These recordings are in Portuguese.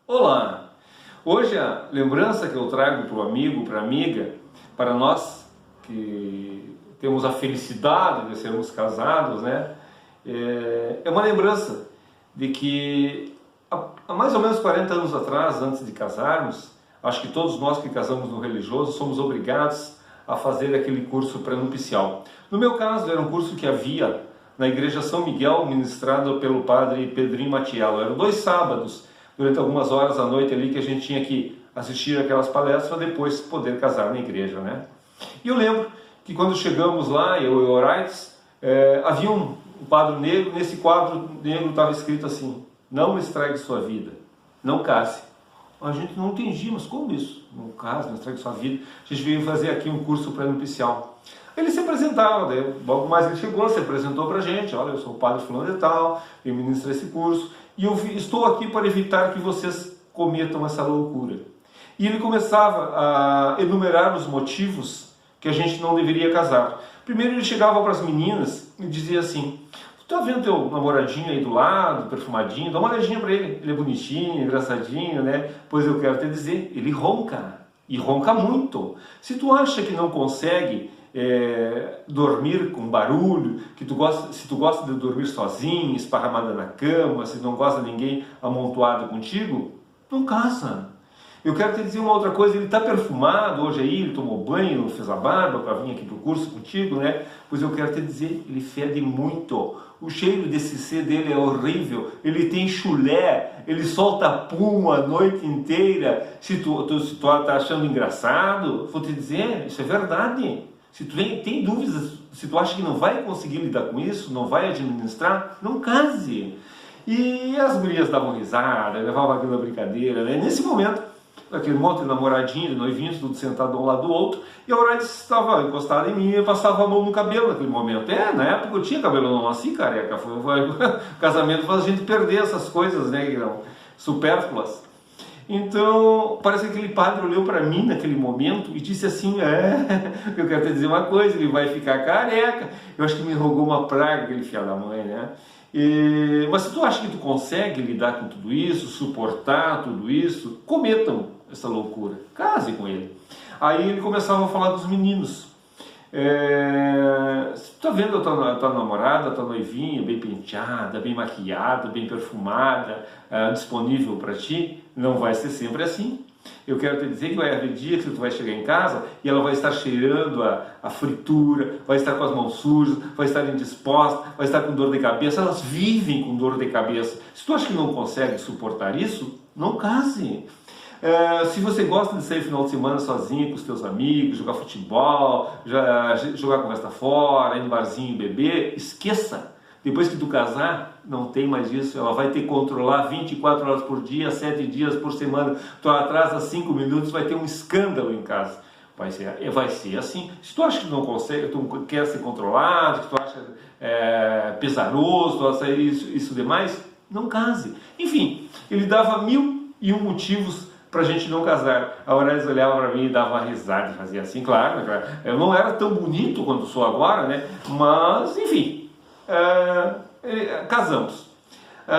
Olá! Hoje a lembrança que eu trago para o amigo, para a amiga, para nós que temos a felicidade de sermos casados, né? É uma lembrança de que há mais ou menos 40 anos atrás, antes de casarmos, acho que todos nós que casamos no religioso somos obrigados a fazer aquele curso pré-nupcial. No meu caso, era um curso que havia na Igreja São Miguel, ministrado pelo padre Pedrinho Matiello. Eram 2 sábados, durante algumas horas à noite ali, que a gente tinha que assistir aquelas palestras para depois poder casar na igreja, né? E eu lembro que quando chegamos lá, eu e o Oraites, havia um quadro negro. Nesse quadro negro estava escrito assim: não estrague sua vida, não case. A gente não entendia, mas como isso? Não case, não estrague sua vida. A gente veio fazer aqui um curso pré-nupcial. Ele se apresentava, daí, logo mais ele chegou, se apresentou para a gente: olha, eu sou o padre fulano de tal, eu ministro esse curso, e eu estou aqui para evitar que vocês cometam essa loucura. E ele começava a enumerar os motivos que a gente não deveria casar. Primeiro ele chegava para as meninas e dizia assim: tá vendo teu namoradinho aí do lado, perfumadinho? Dá uma olhadinha para ele, ele é bonitinho, engraçadinho, né? Pois eu quero te dizer, ele ronca, e ronca muito. Se tu acha que não consegue dormir com barulho, se tu gosta de dormir sozinho, esparramada na cama, se não gosta de ninguém amontoado contigo, não casa. Eu quero te dizer uma outra coisa: ele está perfumado hoje aí, ele tomou banho, fez a barba para vir aqui para o curso contigo, né? Pois eu quero te dizer, ele fede muito. O cheiro desse ser dele é horrível, ele tem chulé, ele solta pum a noite inteira. Se tu está achando engraçado, vou te dizer, isso é verdade. Se tu tem dúvidas, se tu acha que não vai conseguir lidar com isso, não vai administrar, não case. E as gurias davam risada, levavam aquilo na brincadeira, né? Nesse momento, aquele monte de namoradinho, de noivinhos, tudo sentado um lado do outro, e a Horácio estava encostada em mim e passava a mão no cabelo naquele momento. Na época eu tinha cabelo, não nasci careca. O casamento faz a gente perder essas coisas, né, que eram supérfluas. Então, parece que aquele padre olhou para mim naquele momento e disse assim: eu quero te dizer uma coisa, ele vai ficar careca. Eu acho que me rogou uma praga, aquele filho da mãe, né? Mas se tu acha que tu consegue lidar com tudo isso, suportar tudo isso, cometam essa loucura, case com ele. Aí ele começava a falar dos meninos. Se tu tá vendo a tua namorada, a tua noivinha, bem penteada, bem maquiada, bem perfumada, disponível para ti, não vai ser sempre assim. Eu quero te dizer que vai haver dias que tu vai chegar em casa e ela vai estar cheirando a fritura, vai estar com as mãos sujas, vai estar indisposta, vai estar com dor de cabeça. Elas vivem com dor de cabeça. Se tu acha que não consegue suportar isso, não case. Se você gosta de sair final de semana sozinho com os teus amigos, jogar futebol, jogar conversa fora, ir no barzinho beber, esqueça. Depois que tu casar, não tem mais isso. Ela vai ter que controlar 24 horas por dia, 7 dias por semana. Tu atrasa 5 minutos, vai ter um escândalo em casa. Vai ser assim. Se tu acha que não consegue, tu quer ser controlado, que tu acha pesaroso, tu acha isso demais, não case. Enfim, ele dava 1001 motivos para a gente não casar. A Horácio olhava para mim e dava uma risada, fazia assim, claro. Eu não era tão bonito quanto sou agora, né? Mas, enfim, casamos.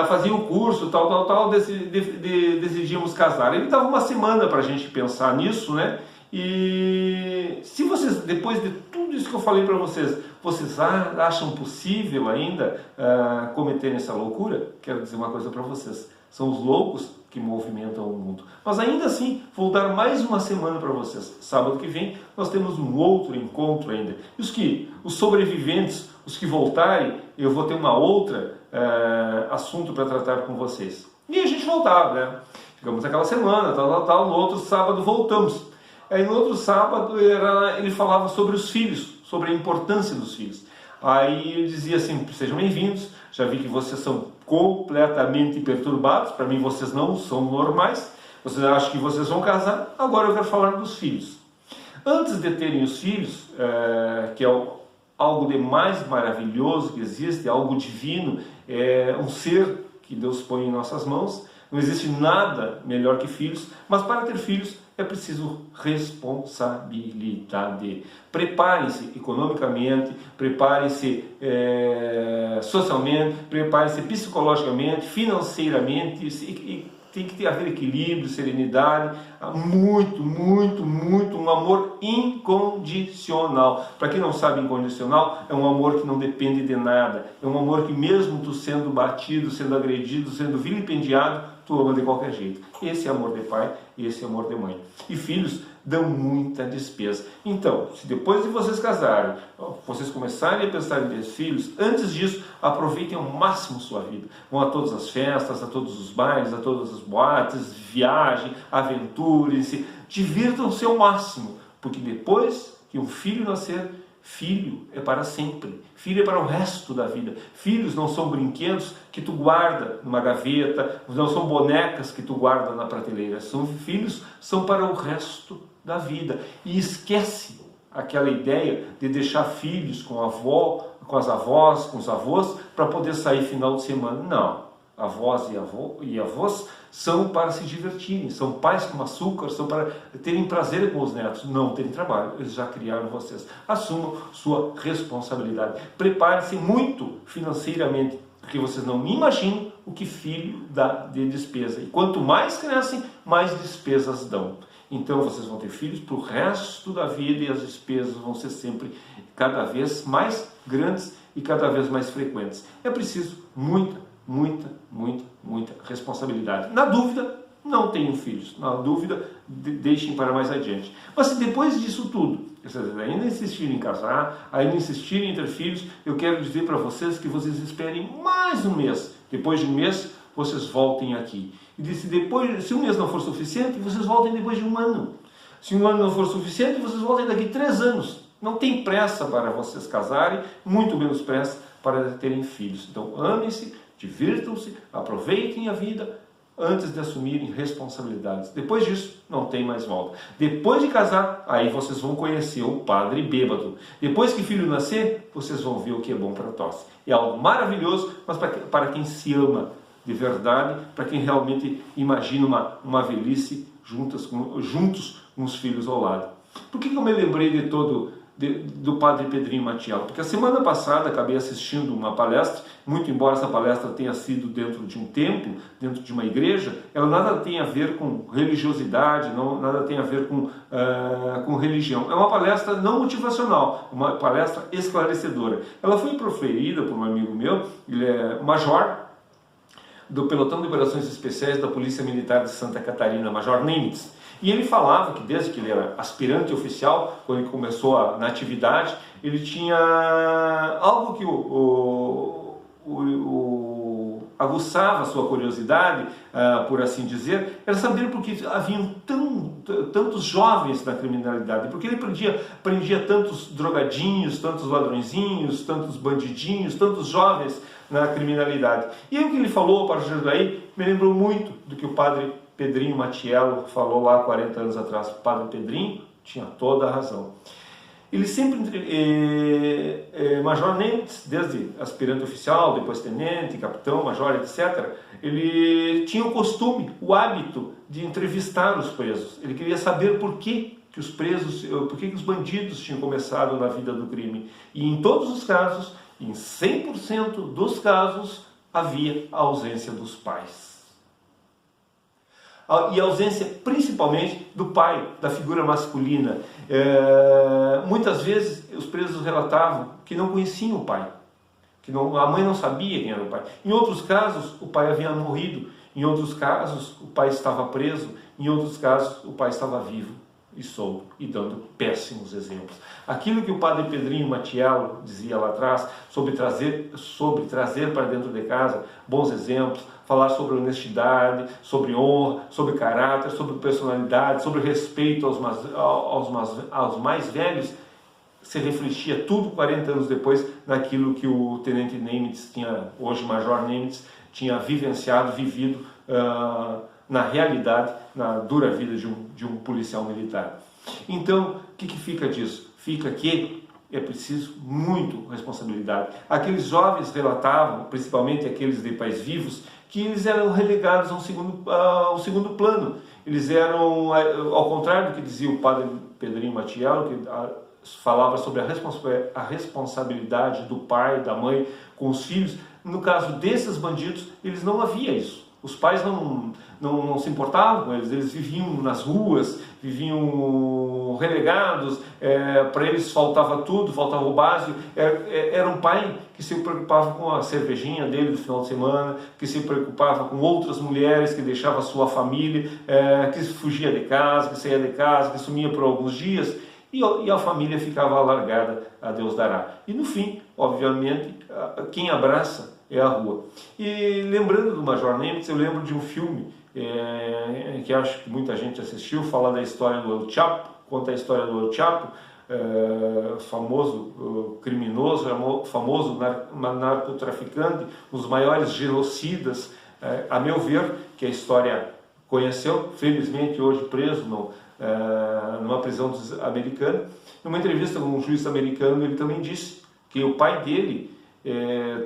Fazia o curso, tal, decidimos casar. Ele dava uma semana para a gente pensar nisso, né? E se vocês, depois de tudo isso que eu falei para vocês, vocês acham possível ainda cometerem essa loucura? Quero dizer uma coisa para vocês: são os loucos que movimentam o mundo. Mas ainda assim, vou dar mais uma semana para vocês. Sábado que vem nós temos um outro encontro ainda. E os sobreviventes, os que voltarem, eu vou ter uma outra assunto para tratar com vocês. E a gente voltava, né? Ficamos aquela semana, tal. No outro sábado voltamos. Aí no outro sábado ele falava sobre os filhos, sobre a importância dos filhos. Aí ele dizia assim: sejam bem-vindos, já vi que vocês são completamente perturbados, para mim vocês não são normais, vocês acham que vocês vão casar, agora eu quero falar dos filhos. Antes de terem os filhos, que é algo de mais maravilhoso que existe, algo divino, é um ser que Deus põe em nossas mãos. Não existe nada melhor que filhos, mas para ter filhos é preciso responsabilidade. Preparem-se economicamente, preparem-se socialmente, preparem-se psicologicamente, financeiramente e tem que haver equilíbrio, serenidade, um amor incondicional. Para quem não sabe, incondicional é um amor que não depende de nada, é um amor que mesmo tu sendo batido, sendo agredido, sendo vilipendiado, tu ama de qualquer jeito. Esse é amor de pai e esse é amor de mãe. E filhos dão muita despesa. Então, se depois de vocês casarem, vocês começarem a pensar em ter filhos, antes disso, aproveitem ao máximo sua vida. Vão a todas as festas, a todos os bailes, a todas as boates, viajem, aventurem-se, divirtam-se ao máximo, porque depois que um filho nascer, filho é para sempre, filho é para o resto da vida. Filhos não são brinquedos que tu guarda numa gaveta, não são bonecas que tu guarda na prateleira, filhos são para o resto da vida. E esquece aquela ideia de deixar filhos com a avó, com as avós, com os avós, para poder sair final de semana. Não, avós e avós são para se divertirem, são pais com açúcar, são para terem prazer com os netos, não terem trabalho, eles já criaram vocês. Assumam sua responsabilidade, prepare-se muito financeiramente, porque vocês não imaginam o que filho dá de despesa, e quanto mais crescem, mais despesas dão. Então vocês vão ter filhos para o resto da vida e as despesas vão ser sempre cada vez mais grandes e cada vez mais frequentes. É preciso muita responsabilidade. Na dúvida, não tenham filhos. Na dúvida, deixem para mais adiante. Mas se depois disso tudo, vocês ainda insistirem em casar, ainda insistirem em ter filhos, eu quero dizer para vocês que vocês esperem mais um mês. Depois de um mês, vocês voltem aqui. E se um mês não for suficiente, vocês voltem depois de um ano. Se um ano não for suficiente, vocês voltem daqui 3 anos. Não tem pressa para vocês casarem, muito menos pressa para terem filhos. Então, amem-se, divirtam-se, aproveitem a vida antes de assumirem responsabilidades. Depois disso, não tem mais volta. Depois de casar, aí vocês vão conhecer o padre bêbado. Depois que o filho nascer, vocês vão ver o que é bom para a tosse. É algo maravilhoso, mas para quem se ama de verdade, para quem realmente imagina uma velhice juntos com os filhos ao lado. Por que eu me lembrei do padre Pedrinho Matiello? Porque a semana passada acabei assistindo uma palestra, muito embora essa palestra tenha sido dentro de um templo, dentro de uma igreja, ela nada tem a ver com religiosidade, nada tem a ver com religião. É uma palestra não motivacional, uma palestra esclarecedora. Ela foi proferida por um amigo meu, ele é major do Pelotão de Operações Especiais da Polícia Militar de Santa Catarina, Major Nemitz. E ele falava que desde que ele era aspirante oficial, quando ele começou na atividade, ele tinha algo que aguçava a sua curiosidade, por assim dizer, era saber por que haviam tantos jovens na criminalidade, porque ele prendia tantos drogadinhos, tantos ladrõezinhos, tantos bandidinhos, tantos jovens na criminalidade. E aí o que ele falou para o daí me lembrou muito do que o padre Pedrinho Matiello falou lá 40 anos atrás. O padre Pedrinho tinha toda a razão. Ele sempre, Major Nemitz, desde aspirante oficial, depois tenente, capitão, major, etc., ele tinha o costume, o hábito de entrevistar os presos. Ele queria saber por que os bandidos tinham começado na vida do crime. E em todos os casos, em 100% dos casos, havia a ausência dos pais. E a ausência principalmente do pai, da figura masculina. Muitas vezes os presos relatavam que não conheciam o pai, a mãe não sabia quem era o pai. Em outros casos, o pai havia morrido. Em outros casos, o pai estava preso. Em outros casos, o pai estava vivo e solto, e dando péssimos exemplos. Aquilo que o padre Pedrinho Matiello dizia lá atrás, sobre trazer para dentro de casa bons exemplos, falar sobre honestidade, sobre honra, sobre caráter, sobre personalidade, sobre respeito aos mais velhos, se refletia tudo 40 anos depois naquilo que o tenente Nemitz hoje Major Nemitz, tinha vivido na realidade, na dura vida de um policial militar. Então, o que fica disso? Fica que é preciso muito responsabilidade. Aqueles jovens relatavam, principalmente aqueles de pais vivos, que eles eram relegados a um segundo plano. Eles eram, ao contrário do que dizia o padre Pedrinho Matiello, que falava sobre a responsabilidade do pai, da mãe com os filhos. No caso desses bandidos, eles não havia isso. Os pais não se importavam com eles, eles viviam nas ruas, viviam relegados, para eles faltava tudo, faltava o básico. Era um pai que se preocupava com a cervejinha dele do final de semana, que se preocupava com outras mulheres, que deixava a sua família, que fugia de casa, que saía de casa, que sumia por alguns dias, e a família ficava largada, a Deus dará. E no fim, obviamente, quem abraça é a rua. E lembrando do Major Nimitz, eu lembro de um filme que acho que muita gente assistiu, fala da história do El Chapo, conta a história do El Chapo, famoso criminoso, famoso narcotraficante, um dos maiores genocidas, a meu ver, que a história conheceu, felizmente hoje preso numa prisão americana. Numa entrevista com um juiz americano, ele também disse que o pai dele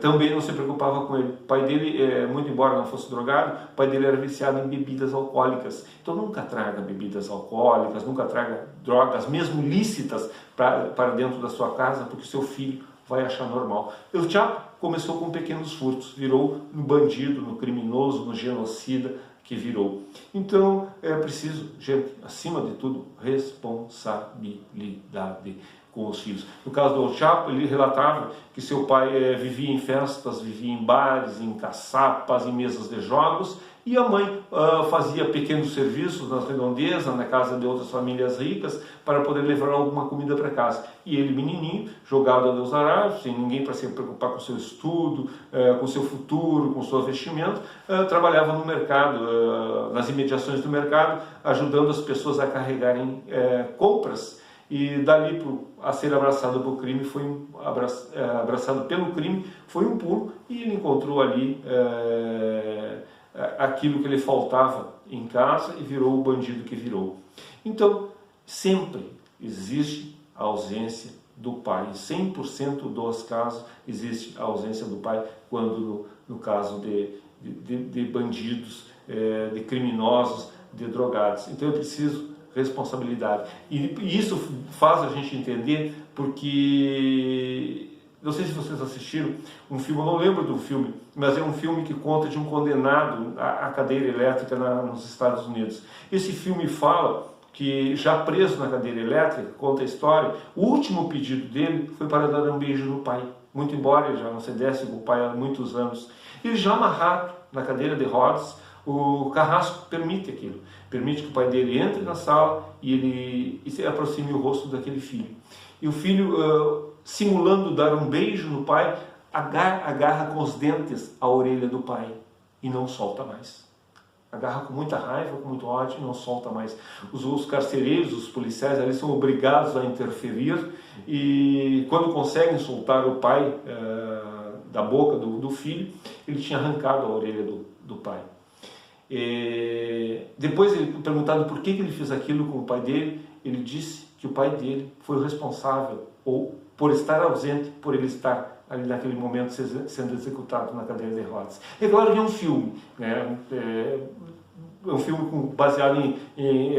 também não se preocupava com ele. O pai dele, muito embora não fosse drogado, o pai dele era viciado em bebidas alcoólicas. Então nunca traga bebidas alcoólicas, nunca traga drogas, mesmo lícitas, para dentro da sua casa, porque o seu filho vai achar normal. El Chapo começou com pequenos furtos, virou no bandido, no criminoso, no genocida que virou. Então é preciso, gente, acima de tudo, responsabilidade com os filhos. No caso do El Chapo, ele relatava que seu pai vivia em festas, vivia em bares, em caçapas, em mesas de jogos, e a mãe fazia pequenos serviços nas redondezas, na casa de outras famílias ricas, para poder levar alguma comida para casa. E ele, menininho, jogado a Deus dará, sem ninguém para se preocupar com seu estudo, com seu futuro, com sua vestimenta, trabalhava no mercado, nas imediações do mercado, ajudando as pessoas a carregarem compras. E dali a ser abraçado pelo crime, abraçado pelo crime, foi um pulo, e ele encontrou ali aquilo que lhe faltava em casa e virou o bandido que virou. Então, sempre existe a ausência do pai. Em 100% dos casos existe a ausência do pai, quando no caso de bandidos, de criminosos, de drogados. Então é preciso responsabilidade. E isso faz a gente entender, porque não sei se vocês assistiram um filme, eu não lembro do filme, mas é um filme que conta de um condenado à cadeira elétrica nos Estados Unidos. Esse filme fala que, já preso na cadeira elétrica, conta a história, o último pedido dele foi para dar um beijo no pai, muito embora ele já não se desse com o pai há muitos anos. Ele já amarrado na cadeira de rodas, o carrasco permite aquilo, permite que o pai dele entre na sala e se aproxime o rosto daquele filho. E o filho, simulando dar um beijo no pai, agarra com os dentes a orelha do pai e não solta mais. Agarra com muita raiva, com muito ódio e não solta mais. Os carcereiros, os policiais ali são obrigados a interferir, e quando conseguem soltar o pai da boca do filho, ele tinha arrancado a orelha do pai. Depois, ele perguntado por que ele fez aquilo com o pai dele, ele disse que o pai dele foi o responsável, ou por estar ausente, por ele estar ali naquele momento sendo executado na cadeira de rodas. É claro que é um filme, né? É um filme baseado em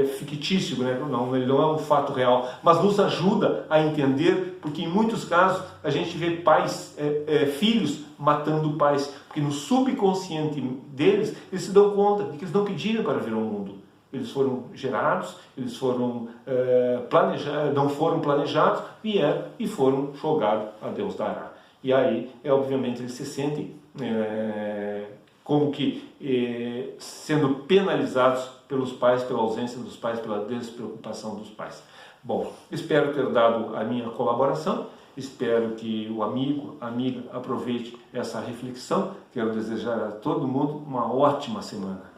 fictício, né? Ele não é um fato real, mas nos ajuda a entender, porque em muitos casos a gente vê pais, filhos matando pais, porque no subconsciente deles, eles se dão conta de que eles não pediram para vir ao mundo. Eles foram gerados, eles foram planejados, não foram planejados, vieram e foram jogados a Deus dará. E aí, obviamente, eles se sentem como que sendo penalizados pelos pais, pela ausência dos pais, pela despreocupação dos pais. Bom, espero ter dado a minha colaboração, espero que o amigo, a amiga aproveite essa reflexão. Quero desejar a todo mundo uma ótima semana.